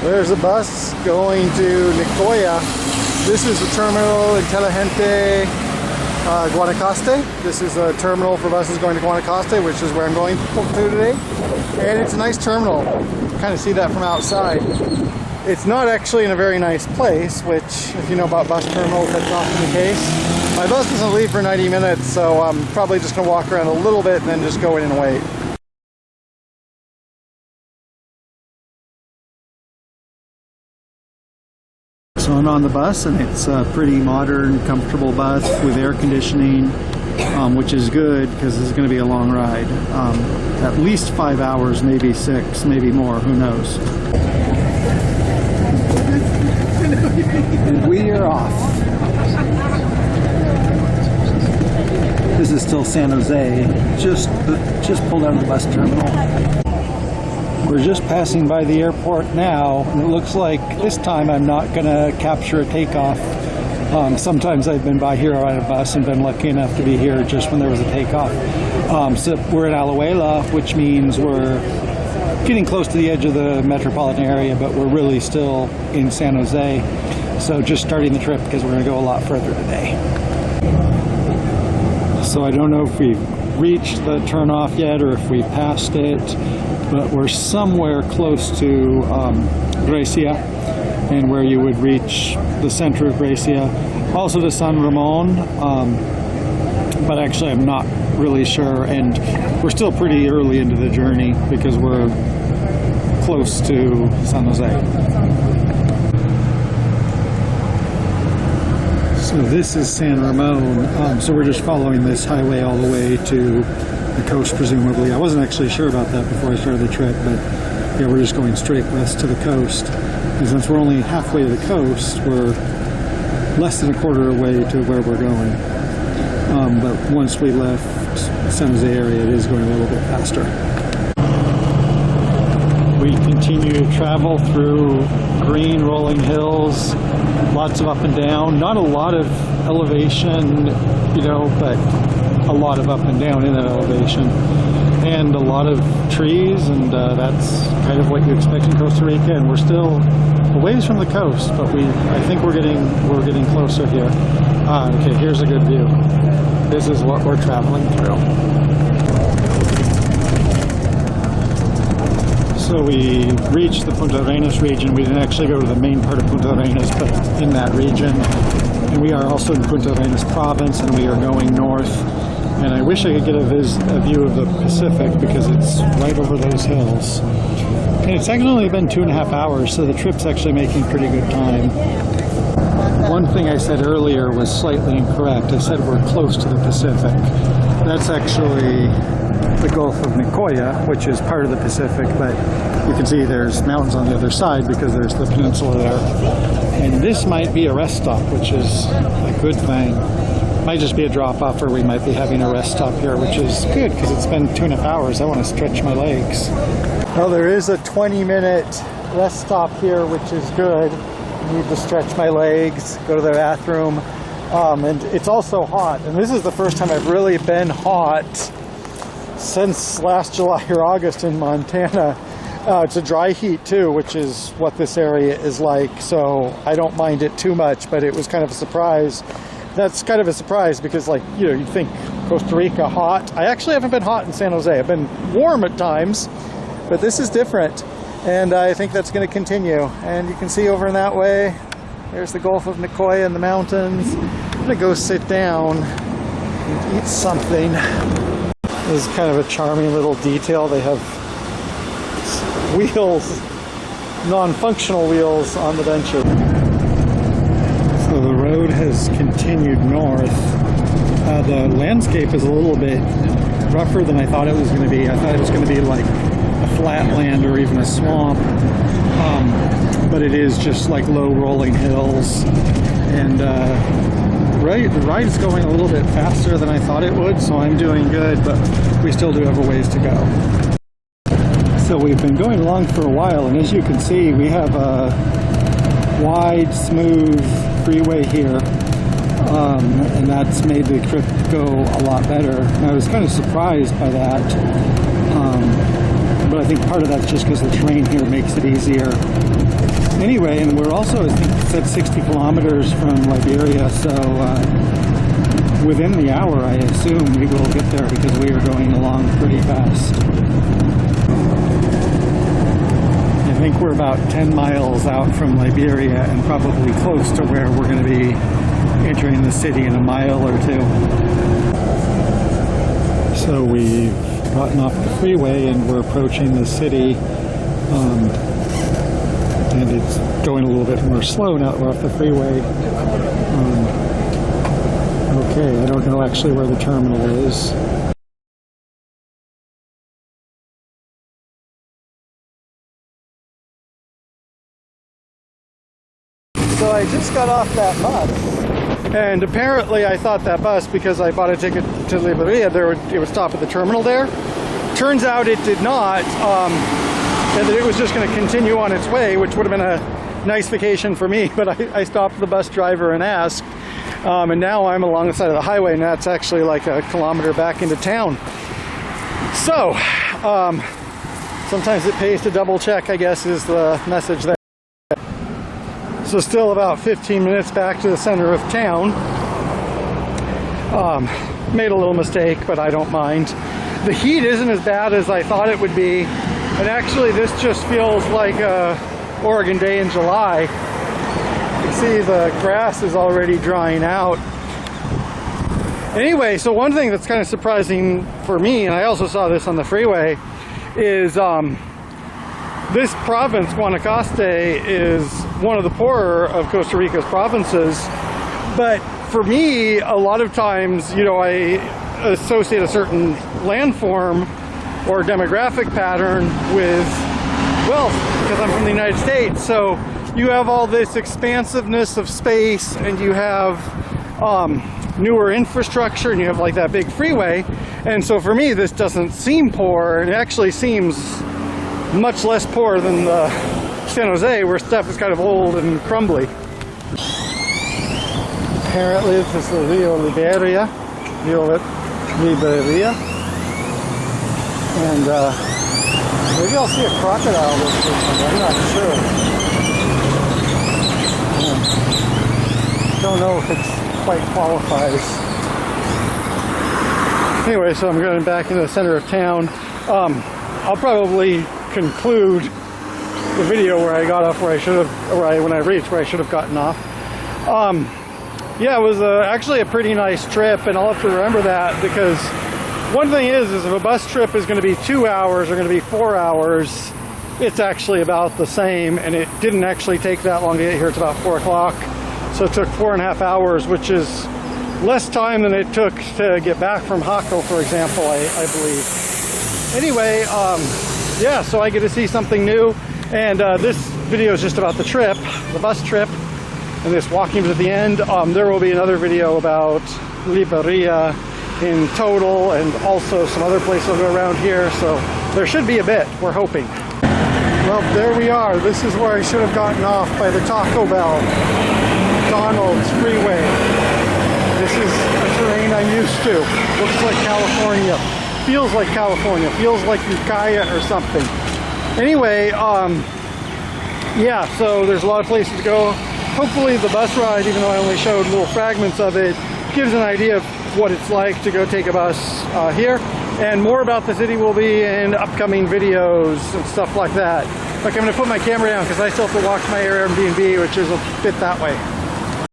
There's a bus going to Nicoya. This is the terminal Inteligente Guanacaste. This is a terminal for buses going to Guanacaste, which is where I'm going to today. And it's a nice terminal. You kind of see that from outside. It's not actually in a very nice place, which, if you know about bus terminals, that's often the case. My bus doesn't leave for 90 minutes, so I'm probably just going to walk around a little bit and then just go in and wait. So I'm on the bus, and it's a pretty modern, comfortable bus with air conditioning, which is good because this is going to be a long ride. At least 5 hours, maybe 6, maybe more, who knows. And we are off. This is still San Jose, just pulled out of the bus terminal. We're just passing by the airport now, and it looks like this time I'm not going to capture a takeoff. Sometimes I've been by here on a bus and been lucky enough to be here just when there was a takeoff. So we're in Alajuela, which means we're getting close to the edge of the metropolitan area, but we're really still in San Jose. So just starting the trip because we're going to go a lot further today. So I don't know if we've reached the turnoff yet or if we passed it, but we're somewhere close to Grecia, and where you would reach the center of Grecia. Also to San Ramon, but actually I'm not really sure, and we're still pretty early into the journey because we're close to San Jose. So this is San Ramon, so we're just following this highway all the way to the coast, presumably. I wasn't actually sure about that before I started the trip, but yeah, we're just going straight west to the coast. And since we're only halfway to the coast, we're less than a quarter away to where we're going. But once we left San Jose area, it is going a little bit faster. We continue to travel through green rolling hills, lots of up and down, not a lot of elevation, you know, but a lot of up and down in that elevation, and a lot of trees, and that's kind of what you expect in Costa Rica. And we're still a ways from the coast, but I think we're getting closer here. Okay, here's a good view. This is what we're traveling through. So we reached the Puntarenas region. We didn't actually go to the main part of Puntarenas, but in that region. And we are also in Puntarenas province, and we are going north. And I wish I could get a view of the Pacific because it's right over those hills. And it's actually only been 2.5 hours, so the trip's actually making pretty good time. One thing I said earlier was slightly incorrect. I said we're close to the Pacific. That's actually the Gulf of Nicoya, which is part of the Pacific, but you can see there's mountains on the other side because there's the peninsula there. And this might be a rest stop, which is a good thing. Might just be a drop-off, or we might be having a rest stop here, which is good because it's been 2.5 hours. I want to stretch my legs. Well, there is a 20-minute rest stop here, which is good. I need to stretch my legs, go to the bathroom, and it's also hot. And this is the first time I've really been hot since last July or August in Montana. It's a dry heat too, which is what this area is like, so I don't mind it too much, but it was kind of a surprise. That's kind of a surprise because, like, you know, you'd think Costa Rica hot. I actually haven't been hot in San Jose. I've been warm at times, but this is different, and I think that's going to continue. And you can see over in that way, there's the Gulf of Nicoya and the mountains. I'm going to go sit down and eat something. This is kind of a charming little detail. They have wheels, non-functional wheels on the benches. So the road has continued north. The landscape is a little bit rougher than I thought it was going to be. I thought it was going to be like a flat land or even a swamp, but it is just like low rolling hills. And the ride is going a little bit faster than I thought it would, so I'm doing good, but we still do have a ways to go. So we've been going along for a while, and as you can see, we have a wide, smooth freeway here, and that's made the trip go a lot better. And I was kind of surprised by that, but I think part of that's just because the terrain here makes it easier. Anyway, and we're also, I think it's at 60 kilometers from Liberia, so within the hour, I assume we will get there because we are going along pretty fast. I think we're about 10 miles out from Liberia and probably close to where we're going to be entering the city in a mile or two. So we've gotten off the freeway and we're approaching the city. And it's going a little bit more slow now that we're off the freeway. Okay, I don't know actually where the terminal is. So I just got off that bus. And apparently I thought that bus, because I bought a ticket to Liberia, it would stop at the terminal there. Turns out it did not. And that it was just going to continue on its way, which would have been a nice vacation for me, but I stopped the bus driver and asked, and now I'm along the side of the highway, and that's actually like a kilometer back into town. So, sometimes it pays to double check, I guess, is the message there. So still about 15 minutes back to the center of town. Made a little mistake, but I don't mind. The heat isn't as bad as I thought it would be. And actually, this just feels like a Oregon day in July. You can see the grass is already drying out. Anyway, so one thing that's kind of surprising for me, and I also saw this on the freeway, is this province, Guanacaste, is one of the poorer of Costa Rica's provinces. But for me, a lot of times, you know, I associate a certain landform or demographic pattern with wealth, because I'm from the United States. So you have all this expansiveness of space, and you have newer infrastructure, and you have like that big freeway. And so for me, this doesn't seem poor. It actually seems much less poor than San Jose, where stuff is kind of old and crumbly. Apparently this is the Rio Liberia. And maybe I'll see a crocodile this weekend, I'm not sure. Don't know if it quite qualifies. Anyway, so I'm going back into the center of town. I'll probably conclude the video where I got off where I should have, when I reached where I should have gotten off. Yeah, it was actually a pretty nice trip, and I'll have to remember that, because one thing is if a bus trip is going to be 2 hours or going to be 4 hours, it's actually about the same, and it didn't actually take that long to get here. It's about 4 o'clock, so it took 4.5 hours, which is less time than it took to get back from Hako, for example, I believe. Anyway, yeah, so I get to see something new, and this video is just about the trip, the bus trip, and this walking at the end. There will be another video about Liberia in total, and also some other places around here, so there should be a bit, we're hoping. Well, there we are. This is where I should have gotten off, by the Taco Bell, McDonald's freeway. This is a terrain I'm used to. Looks like California. Feels like California. Feels like Ukiah or something. Anyway, yeah, so there's a lot of places to go. Hopefully the bus ride, even though I only showed little fragments of it, gives an idea of what it's like to go take a bus here. And more about the city will be in upcoming videos and stuff like that. Like, I'm going to put my camera down because I still have to walk to my Airbnb, which is a bit that way.